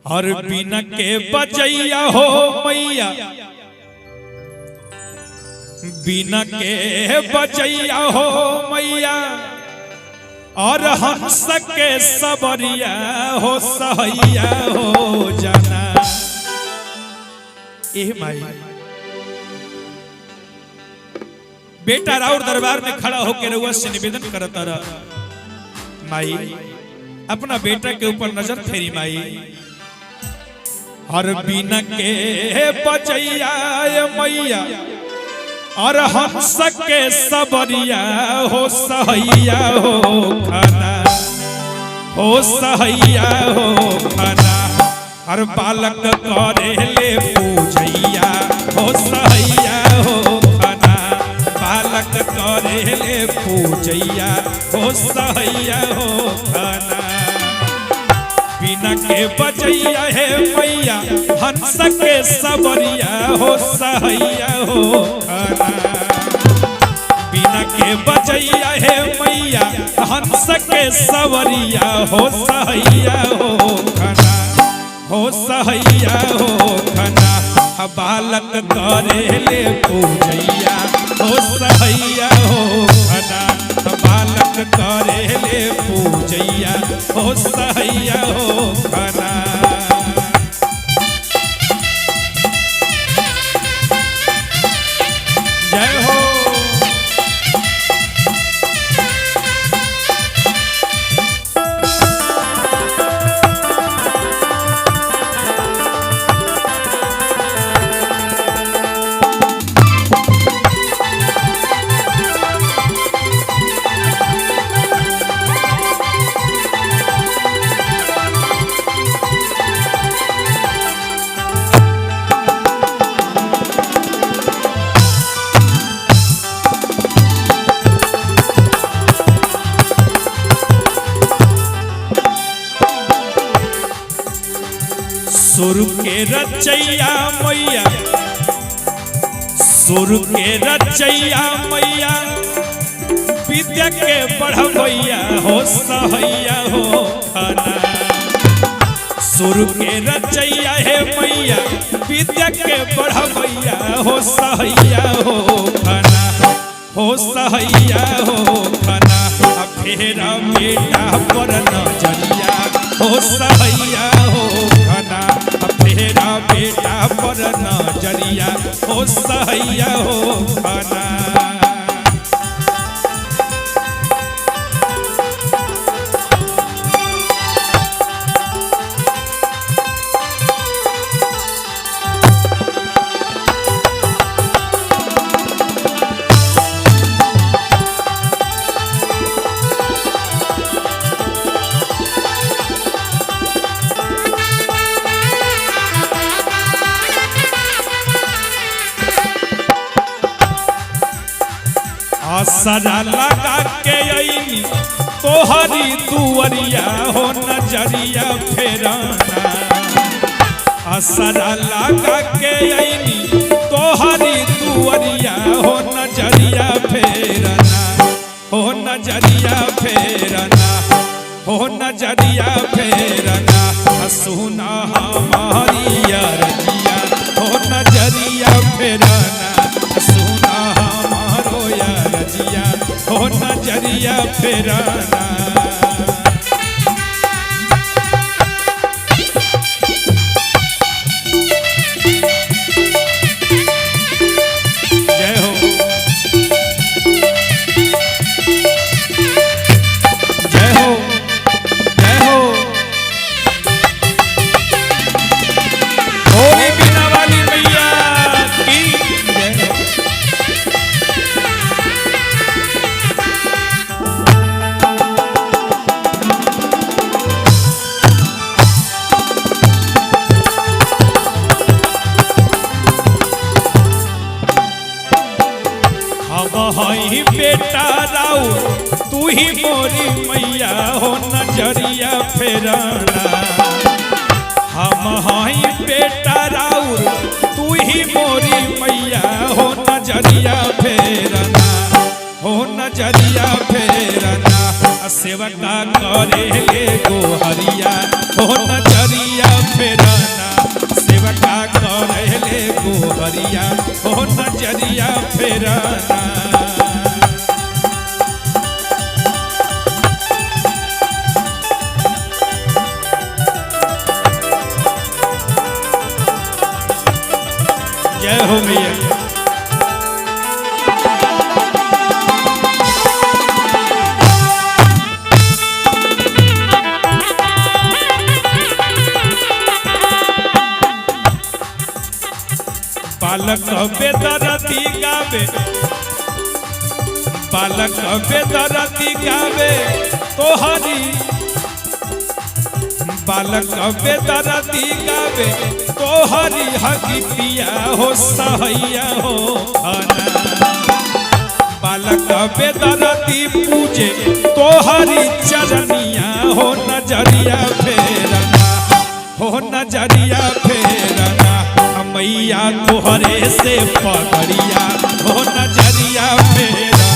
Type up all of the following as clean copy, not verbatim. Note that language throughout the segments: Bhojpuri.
और बिना के बजैया हो मैया, बिना के बजैया हो मैया, और हंस के सबरिया हो सहैया हो जाना। ए माई बेटा राउर दरबार में खड़ा होकर रउआ से निवेदन करता रहा, माई अपना बेटा के ऊपर नजर फेरी माई। और बिना के बजैया मैया, और हंस के सबरिया हो सहैया हो खाना, हो सहैया हो खाना। और बालक करे ले पूजैया हो सहैया हो खाना, बालक करे ले पूजैया हो सहैया हो खाना। बिना के बजैया है मैया, हंस के सबरिया हो सहैया हो खाना। बिना के बजैया है मैया, हंस के सबरिया हो सहैया हो खाना, हो सहैया हो खाना। बालक करे ले पूजैया हो सहैया हो खाना, बालक करे ले पूजैया हो सहैया हो खाना। जय हो। सुर के रचैया मैया, सुर के रचैया मैया, विद्या के बढ़वैया हो सहैया हो खाना। सुर के रचैया है मैया, विद्या के बढ़वैया हो सहैया हो खाना, हो सहैया हो खाना। फेरा बेटा पर नजरिया हो सहैया हो खाना, फेरा बेटा पर नजरिया हो सहैया हो खाना। आसरा लगा के आईनी तोहरी दुवरिया हो नजरिया फेराना। आसरा लगा के आईनी तोहरी दुवरिया हो नजरिया फेराना, हो नजरिया फेराना, हो नजरिया फेराना। सुना हमारी रजिया हो नजरिया फेराना, सुना रजिया हो नजरिया फेराना। जय हो। जय हो। जय हो। होली बीना वाली मैया की जय हो। हई बेटा राउ तू ही मोरी मैया हो नजरिया फेराना। हम हई बेटा राउ तू ही मोरी मैया हो नजरिया फेराना, हो नजरिया फेराना। सेवका करे ले गोहरिया हो नजरिया फेराना। पगड़िया हो नजरिया फेराना। जय हो मैया। बालक बेदरती गावे, बालक बेदरती गावे तोहरी, बालक बेदरती गावे तोहरी हकीपिया हो सहैया हो खाना। बालक बेदरती पूजे तोहरी चरनिया हो नजरिया फेरना, हो नजरिया फेरना। मैया तोहरे से पगड़िया हो नजरिया फेरना।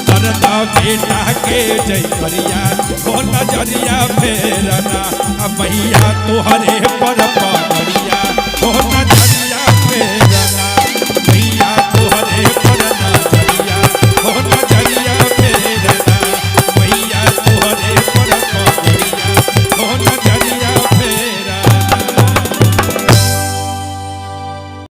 करदा बेटा के जय करिया हो नजरिया फेरना। मैया तोहरे